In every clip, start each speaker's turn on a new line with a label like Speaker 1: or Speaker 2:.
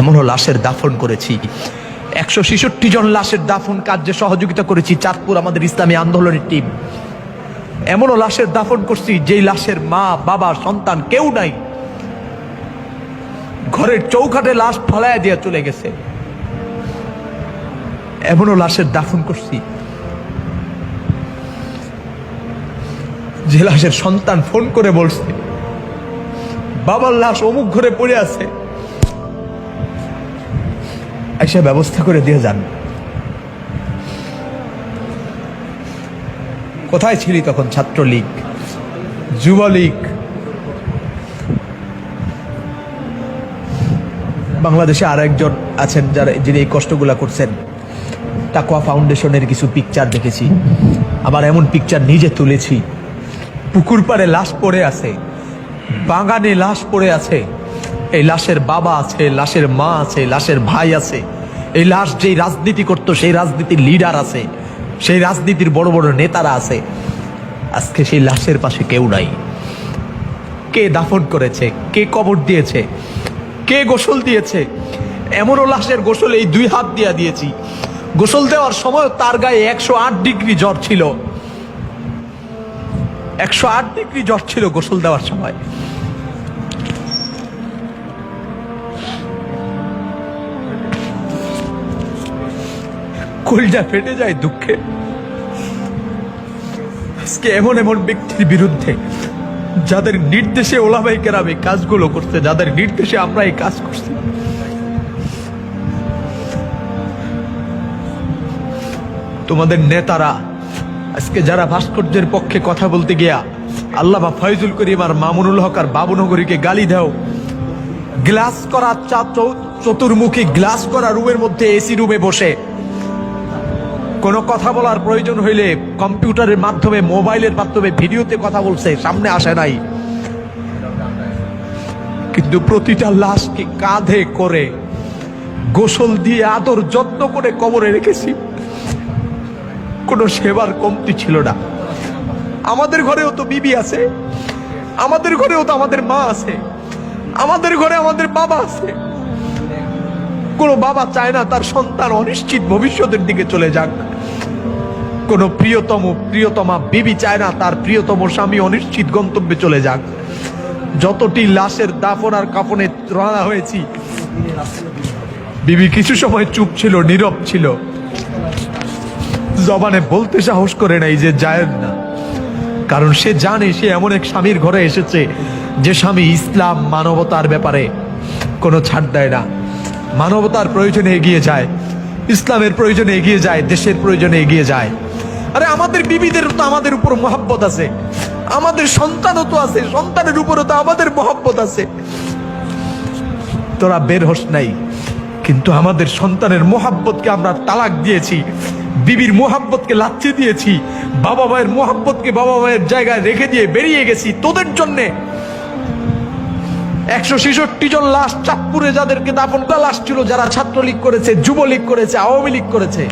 Speaker 1: এমনও লাশের দাফন করেছি, 166 জন লাশের দাফন কার্যে সহযোগিতা করেছি চাঁদপুর আমাদের ইসলামী আন্দোলনের টিম। এমনও লাশের দাফন করছি যেই লাশের মা বাবা সন্তান কেউ নাই, ঘরের চৌকাঠে লাশ ফলায় দিয়ে চলে গেছে। এমনও লাশের দাফন করছি যে লাশের সন্তান ফোন করে বলছে বাবার লাশ অমুক ঘরে পড়ে আছে, এসে ব্যবস্থা করে দিয়ে যান। কোথায় ছিলি তখন? ছাত্রলীগ, যুবলীগ, বাংলাদেশে আর একজন আছেন যিনি এই কষ্টগুলা করছেন। তাকওয়া ফাউন্ডেশনের কিছু পিকচার দেখেছি, আবার এমন পিকচার নিজে তুলেছি। পুকুর পাড়ে লাশ পড়ে আছে, বাগানে লাশ পড়ে আছে, এই লাশের বাবা আছে, লাশের মা আছে, লাশের ভাই আছে। এই লাশ যেই রাজনীতি করত সেই রাজনীতির লিডার আছে, সেই রাজনীতির বড় বড় নেতারা আছে। আজকে সেই লাশের পাশে কেউ নাই। কে দাফন করেছে? কে কবর দিয়েছে? কে গোসল দিয়েছে? এমনও লাশের গোসল এই 2 হাত দিয়ে দিয়েছি। গোসল দেওয়ার সময় তার গায়ে 108 ডিগ্রি জ্বর ছিল, 108 ডিগ্রি জ্বর ছিল গোসল দেওয়ার সময়। কলিজা ফেটে যায় দুঃখে। আজকে এমন এমন ব্যক্তির বিরুদ্ধে যাদের নির্দেশে ওলামায়ে কেরাম এই কাজগুলো করছে, যাদের নির্দেশে আমরা এই কাজ করছি, তোমাদের নেতারা আজকে যারা ভাস্কর্যের পক্ষে কথা বলতে গিয়া আল্লামা ফয়জুল করিম আর মামুনুল হক আর বাবুনগরীকে গালি দাও, গ্লাস করা চতুর্মুখী গ্লাস করা রুমের মধ্যে এসি রুমে বসে কোনো কথা বলার প্রয়োজন হইলে কম্পিউটারের মাধ্যমে, মোবাইলের মাধ্যমে ভিডিওতে কথা বলছে, সামনে আসে নাই। কিন্তু প্রতিটা লাশকে কাঁধে করে গোসল দিয়ে আদর যত্ন করে কবরে রেখেছি। কোনো সেবার কমতি ছিল না। আমাদের ঘরেও তো বিবি আছে, আমাদের ঘরেও তো আমাদের মা আছে, আমাদের ঘরে আমাদের বাবা আছে। কোনো বাবা চায় না তার সন্তান অনিশ্চিত ভবিষ্যতের দিকে চলে যাক। কোনো প্রিয়তমা বিবি চায় না তার প্রিয়তম স্বামী অনিশ্চিত গন্তব্যে চলে যাক। যতটি লাশের দাফন আর কাফনে রওনা হয়েছি, বিবি কিছু সময় চুপ ছিল, নীরব ছিল, জবানে বলতে সাহস করে নাই যে যায় না। কারণ সে জানে সে এমন এক স্বামীর ঘরে এসেছে যে স্বামী ইসলাম মানবতার ব্যাপারে কোনো ছাড় দেয় না, মানবতার প্রয়োজনে এগিয়ে যায়, ইসলামের প্রয়োজনে এগিয়ে যায়, দেশের প্রয়োজনে এগিয়ে যায়। আরে আমাদের বিবিদের তো আমাদের উপর মহব্বত আছে, আমাদের সন্তানও তো আছে, সন্তানের উপরও তো আমাদের মহব্বত আছে। তোরা বের হস নাই, কিন্তু আমাদের সন্তানের মহব্বতকে আমরা তালাক দিয়েছি, বিবির মহব্বতকে লাচ্ছি দিয়েছি, বাবা মায়ের মহব্বতকে বাবা মায়ের জায়গায় রেখে দিয়ে বেরিয়ে গেছি তোদের জন্যে। 166 জন লাশ চাঁদপুরে যাদেরকে দাফন করা লাশ ছিল যারা ছাত্রলীগ করেছে, যুবলীগ করেছে, আওয়ামী লীগ করেছে।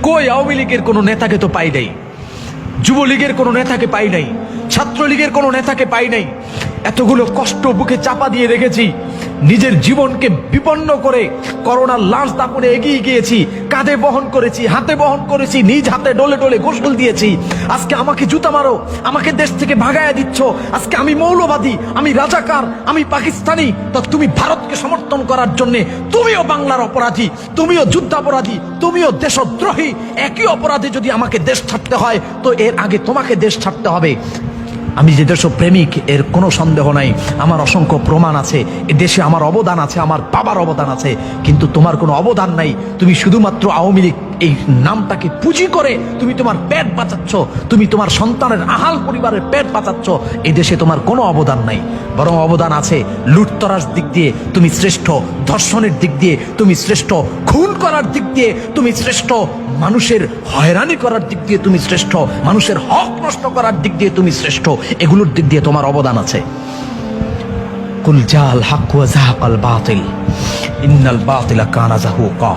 Speaker 1: কই আওয়ামী লীগের কোনো নেতাকে তো পাই নাই, যুবলীগের কোনো নেতাকে পাই নাই, ছাত্রলীগের কোনো নেতাকে পাই নাই। এতগুলো কষ্ট বুকে চাপা দিয়ে রেখেছি, নিজের জীবনকে বিপন্ন করে করোনার লাশ দাফনে এগিয়ে গিয়েছি, কাঁধে বহন করেছি, হাতে বহন করেছি, নিজ হাতে ডলে ডলে গোসল দিয়েছি। আজকে আমাকে জুতা মারো, আমাকে দেশ থেকে ভাগায়া দিচ্ছ, আজকে আমি মৌলবাদী, আমি রাজাকার, আমি পাকিস্তানি, তো তুমি ভারতকে সমর্থন করার জন্য তুমিও বাংলার অপরাধী, তুমিও যুদ্ধাপরাধী, তুমিও দেশদ্রোহী। একই অপরাধে যদি আমাকে দেশ ছাড়তে হয় তো এর আগে তোমাকে দেশ ছাড়তে হবে। আমি যে দেশপ্রেমিক এর কোনো সন্দেহ নাই, আমার অসংখ্য প্রমাণ আছে, এ দেশে আমার অবদান আছে, আমার বাবার অবদান আছে, কিন্তু তোমার কোনো অবদান নাই। তুমি শুধুমাত্র আওয়ামী লীগ এই নামটাকে পুঁজি করে তুমি তোমার পেট বাঁচাচ্ছ, তুমি তোমার সন্তানের আহাল পরিবারের পেট বাঁচাচ্ছ। এই দেশে তোমার কোনো অবদান নাই, বরং অবদান আছে লুটতরাজ দিক দিয়ে তুমি শ্রেষ্ঠ, ধর্ষণের দিক দিয়ে তুমি শ্রেষ্ঠ, খুন করার দিক দিয়ে তুমি শ্রেষ্ঠ, মানুষের হয়রানি করার দিক দিয়ে তুমি শ্রেষ্ঠ, মানুষের হক নষ্ট করার দিক দিয়ে তুমি শ্রেষ্ঠ। এগুলোর দিক দিয়ে তোমার অবদান আছে। কুল জাল হক ওয়া যাহাকাল বাতিল ইন্নাল বাতিলা কানা যাহুকা।